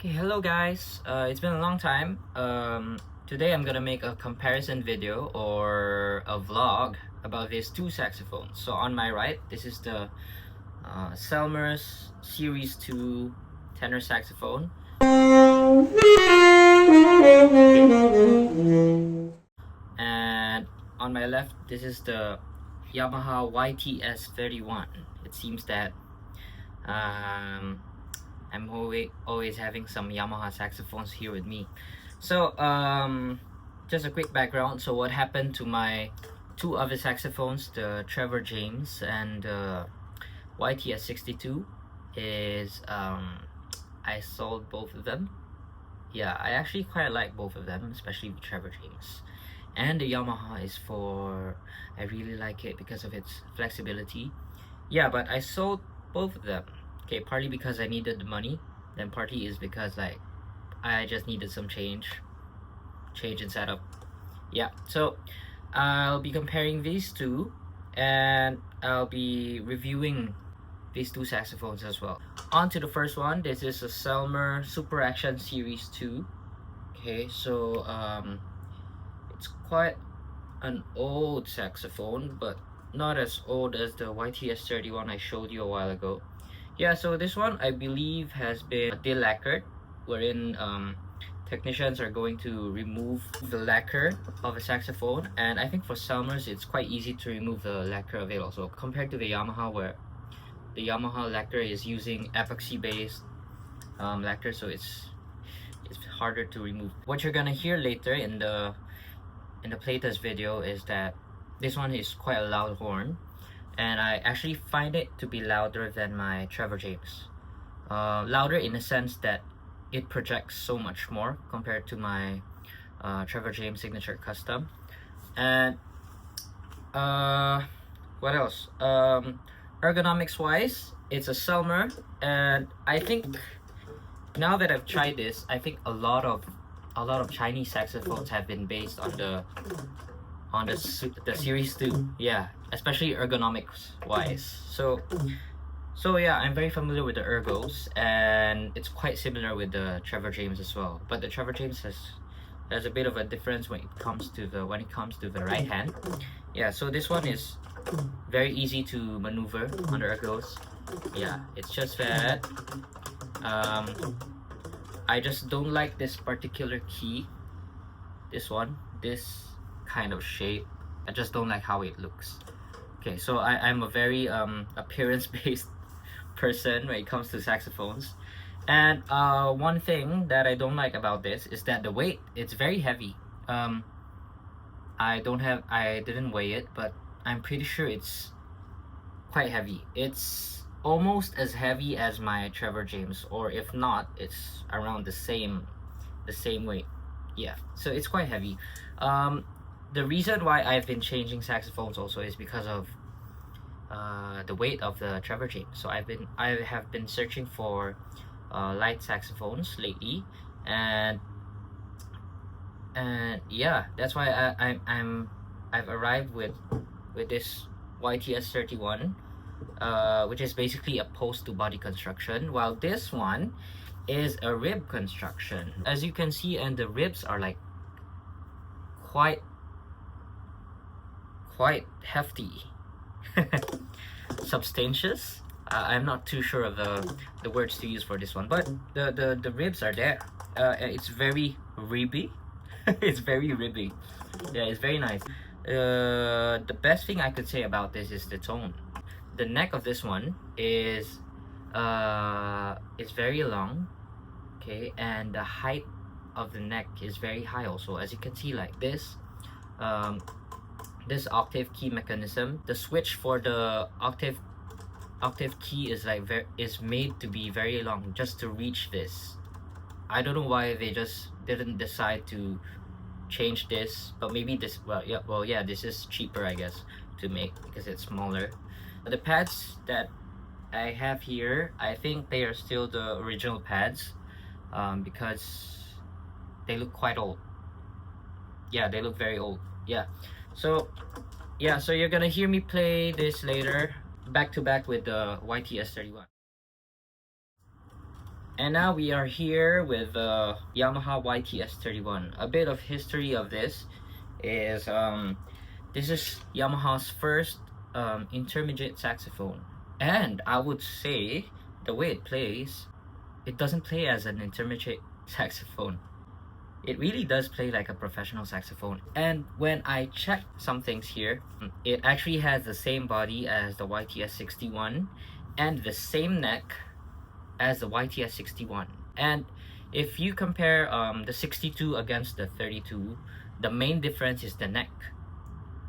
Okay, hello guys. It's been a long time. Today I'm gonna make a comparison video or a vlog about these two saxophones. So on my right, this is the Selmer's Series 2 tenor saxophone. And on my left, this is the Yamaha YTS31. It seems that I'm always having some Yamaha saxophones here with me. So just a quick background. So what happened to my two other saxophones, the Trevor James and YTS62, is I sold both of them. Yeah, I actually quite like both of them, especially the Trevor James. And the Yamaha is I really like it because of its flexibility. Yeah, but I sold both of them. Okay, partly because I needed the money, then partly is because like I just needed some change in setup. Yeah, so I'll be comparing these two, and I'll be reviewing these two saxophones as well. On to the first one. This is a Selmer Super Action Series II. Okay, so it's quite an old saxophone, but not as old as the YTS31 I showed you a while ago. Yeah, so this one I believe has been de-lacquered, wherein technicians are going to remove the lacquer of a saxophone, and I think for Selmer's it's quite easy to remove the lacquer of it also, compared to the Yamaha, where the Yamaha lacquer is using epoxy based lacquer, so it's harder to remove. What you're gonna hear later in the playtest video is that this one is quite a loud horn, and I actually find it to be louder than my Trevor James. Louder in the sense that it projects so much more compared to my Trevor James Signature Custom. And what else? Ergonomics wise, it's a Selmer, and I think now that I've tried this, I think a lot of Chinese saxophones have been based on the Series 2. Yeah, especially ergonomics wise. So yeah, I'm very familiar with the ergos, and it's quite similar with the Trevor James as well. But the Trevor James has a bit of a difference when it comes to the right hand. Yeah, so this one is very easy to maneuver on the ergos. Yeah, it's just that I just don't like this particular key. This kind of shape. I just don't like how it looks. Okay, so I'm a very appearance based person when it comes to saxophones. And one thing that I don't like about this is that the weight, it's very heavy. I didn't weigh it, but I'm pretty sure it's quite heavy. It's almost as heavy as my Trevor James, or if not, it's around the same weight. Yeah, so it's quite heavy. The reason why I've been changing saxophones also is because of the weight of the Trevor James. So I have been searching for light saxophones lately, and yeah, that's why I've arrived with this YTS31, which is basically a post to body construction, while this one is a rib construction. As you can see, and the ribs are like quite hefty. Substantious. I'm not too sure of the words to use for this one, but the ribs are there. It's very ribby. It's very ribby. Yeah, it's very nice. The best thing I could say about this is the tone. The neck of this one is very long. Okay, and the height of the neck is very high also. As you can see, like this octave key mechanism, the switch for the octave key is made to be very long just to reach this. I don't know why they just didn't decide to change this, but maybe this, yeah, this is cheaper, I guess, to make because it's smaller. The pads that I have here, I think they are still the original pads, because they look quite old. Yeah, they look very old. Yeah, so you're gonna hear me play this later back to back with the YTS31. And now we are here with the Yamaha YTS31. A bit of history of this is this is Yamaha's first intermediate saxophone, and I would say the way it plays, it doesn't play as an intermediate saxophone. It really does play like a professional saxophone. And when I checked some things here, it actually has the same body as the YTS61 and the same neck as the YTS61. And if you compare the 62 against the 32, the main difference is the neck.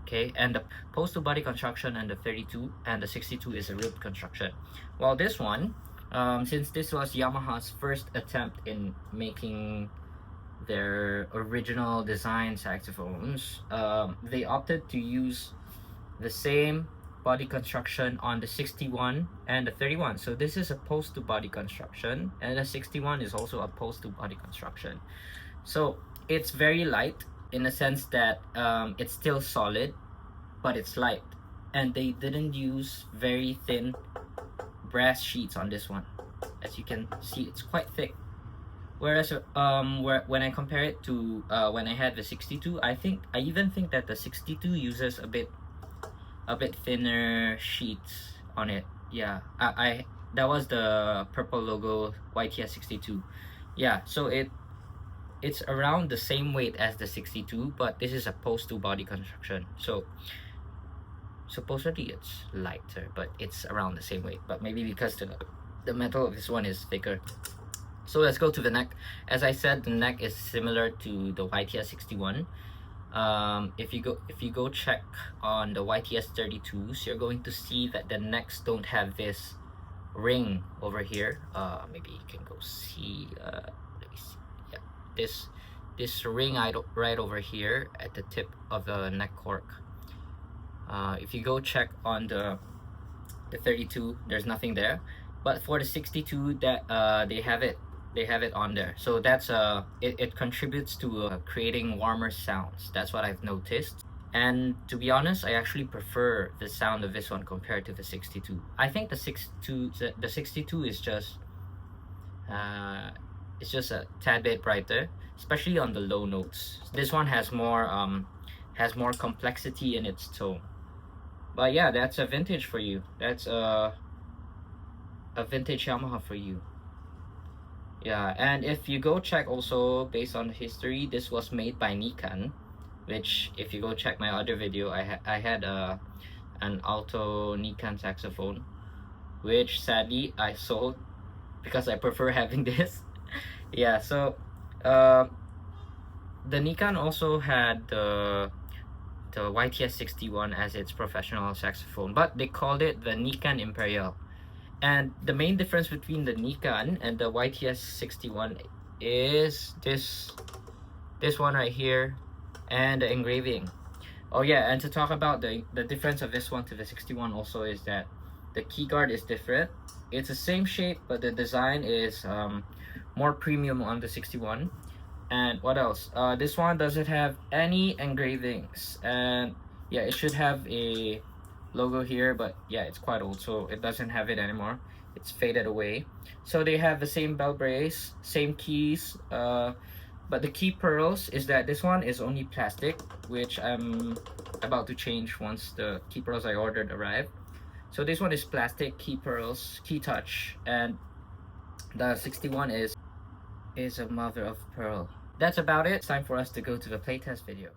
Okay, and the post to body construction and the 32 and the 62 is a ribbed construction. While this one, since this was Yamaha's first attempt in making their original design saxophones, they opted to use the same body construction on the 61 and the 31. So this is a post to body construction, and the 61 is also a post to body construction. So it's very light in the sense that it's still solid, but it's light, and they didn't use very thin brass sheets on this one. As you can see, it's quite thick. Whereas when I compare it to when I had the 62, I even think that the 62 uses a bit thinner sheets on it. Yeah, I that was the purple logo YTS62. Yeah, so it's around the same weight as the 62, but this is a post to body construction, so supposedly it's lighter, but it's around the same weight, but maybe because the metal of this one is thicker. So let's go to the neck. As I said, the neck is similar to the YTS61. If you go check on the YTS32s, you're going to see that the necks don't have this ring over here. Maybe you can go see. Let me see. Yeah, this ring right over here at the tip of the neck cork. If you go check on the 32, there's nothing there, but for the 62, that they have it on there. So that's it contributes to creating warmer sounds. That's what I've noticed. And to be honest, I actually prefer the sound of this one compared to the 62. I think the 62 is just it's just a tad bit brighter, especially on the low notes. This one has more complexity in its tone. But yeah, that's a vintage for you. That's a vintage Yamaha for you. Yeah, and if you go check also based on the history, this was made by Nikan, which if you go check my other video, I had an alto Nikan saxophone, which sadly I sold because I prefer having this. Yeah, so the Nikan also had the YTS61 as its professional saxophone, but they called it the Nikan Imperial. And the main difference between the Nikan and the YTS61 is this one right here and the engraving. Oh yeah, and to talk about the difference of this one to the 61 also is that the keyguard is different. It's the same shape, but the design is more premium on the 61. And what else? This one doesn't have any engravings, and yeah, it should have a logo here, but yeah, it's quite old, so it doesn't have it anymore. It's faded away. So they have the same bell brace, same keys, but the key pearls is that this one is only plastic, which I'm about to change once the key pearls I ordered arrive. So this one is plastic key pearls, key touch, and the 61 is a mother of pearl. That's about it. It's time for us to go to the playtest video.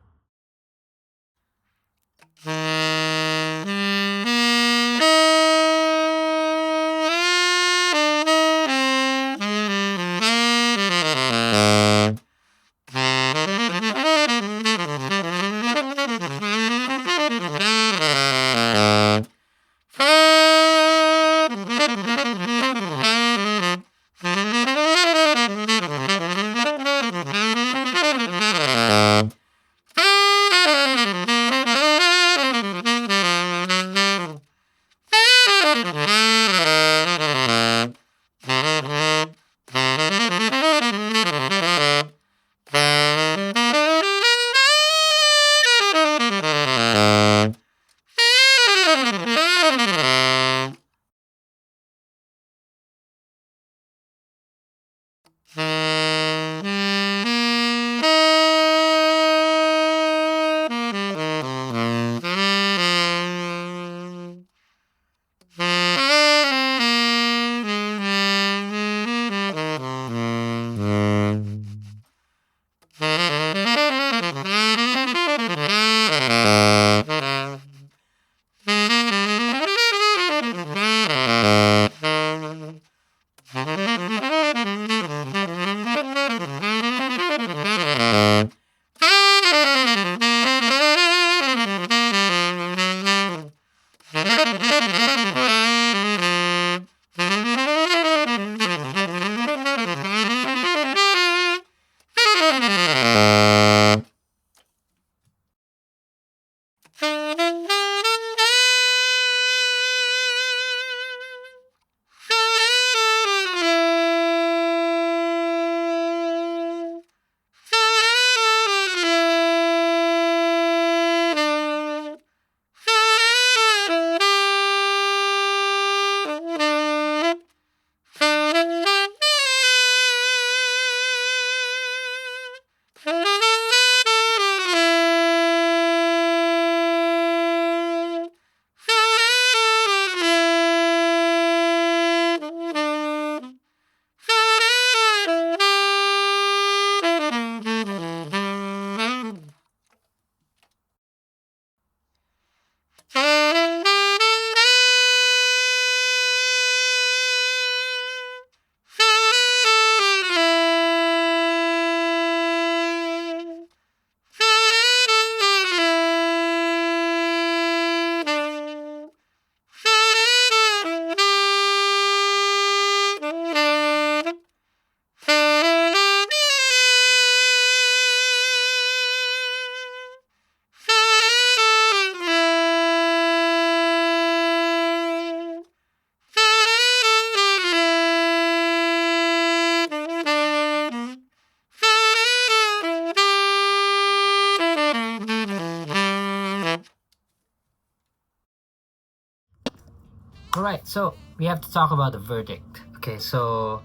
Alright, so we have to talk about the verdict. Okay, so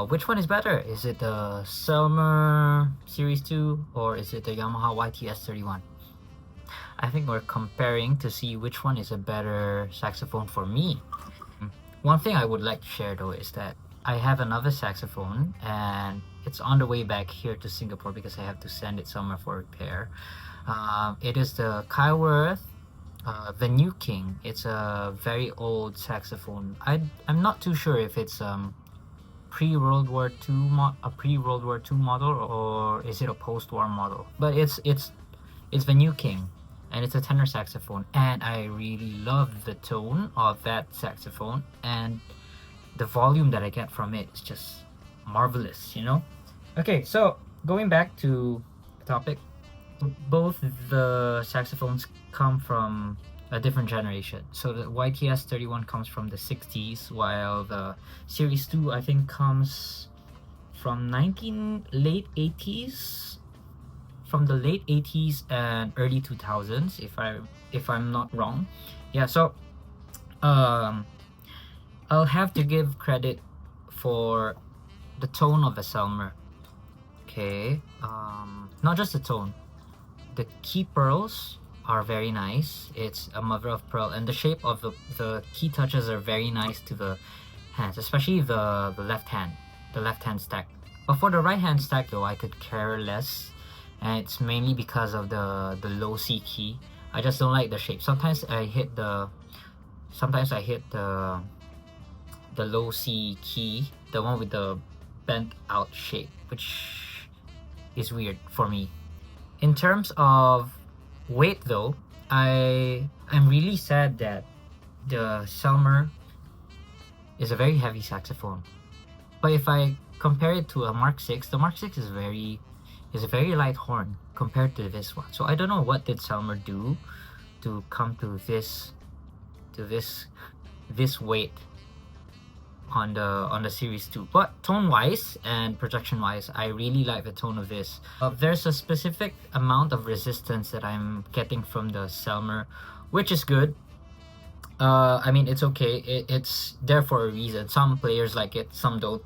which one is better? Is it the Selmer Series 2 or is it the Yamaha YTS31? I think we're comparing to see which one is a better saxophone for me. One thing I would like to share though is that I have another saxophone and it's on the way back here to Singapore because I have to send it somewhere for repair. It is the Kyworth the New King. It's a very old saxophone. I'm not too sure if it's pre-World War II pre-World War II model or is it a post-war model. But it's the New King, and it's a tenor saxophone, and I really love the tone of that saxophone, and the volume that I get from it is just marvelous, you know. Okay, so going back to the topic, both the saxophones come from a different generation. So the YTS31 comes from the 60s, while the Series 2 I think comes from late 80s, from the late 80s and early 2000s, if I'm not wrong. Yeah, so I'll have to give credit for the tone of the Selmer. Okay, not just the tone. The key pearls are very nice. It's a mother of pearl, and the shape of the key touches are very nice to the hands, especially the left hand stack. But for the right hand stack though, I could care less, and it's mainly because of the low C key. I just don't like the shape. Sometimes I hit the low C key, the one with the bent out shape, which is weird for me. In terms of weight though, I'm really sad that the Selmer is a very heavy saxophone. But if I compare it to a Mark 6, the Mark 6 is a very light horn compared to this one. So I don't know what did Selmer do to come to this weight on the Series 2. But tone wise and projection wise, I really like the tone of this. There's a specific amount of resistance that I'm getting from the Selmer, which is good. I mean, it's okay. It's there for a reason. Some players like it, some don't.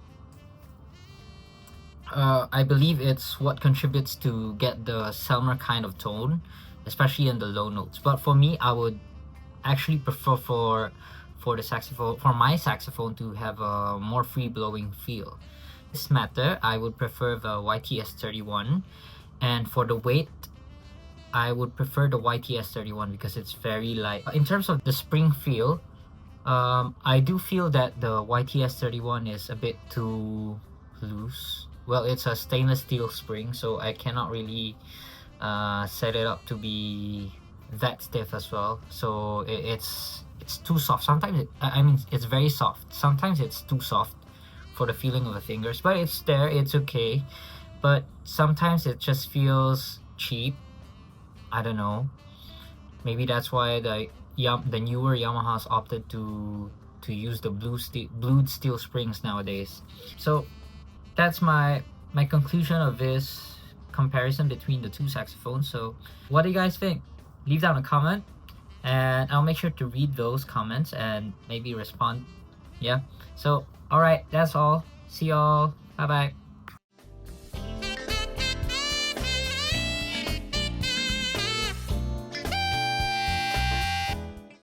I believe it's what contributes to get the Selmer kind of tone, especially in the low notes. But for me, I would actually prefer for my saxophone to have a more free blowing feel. This matter, I would prefer the YTS31, and for the weight, I would prefer the YTS31 because it's very light. In terms of the spring feel, I do feel that the YTS31 is a bit too loose. Well, it's a stainless steel spring, so I cannot really set it up to be that stiff as well. So it's too soft. Sometimes it's very soft. Sometimes it's too soft for the feeling of the fingers, but it's there, it's okay. But sometimes it just feels cheap. I don't know. Maybe that's why the newer Yamahas opted to use the blued steel springs nowadays. So that's my conclusion of this comparison between the two saxophones. So what do you guys think? Leave down a comment, and I'll make sure to read those comments and maybe respond. Yeah, so all right, that's all. See y'all. Bye bye.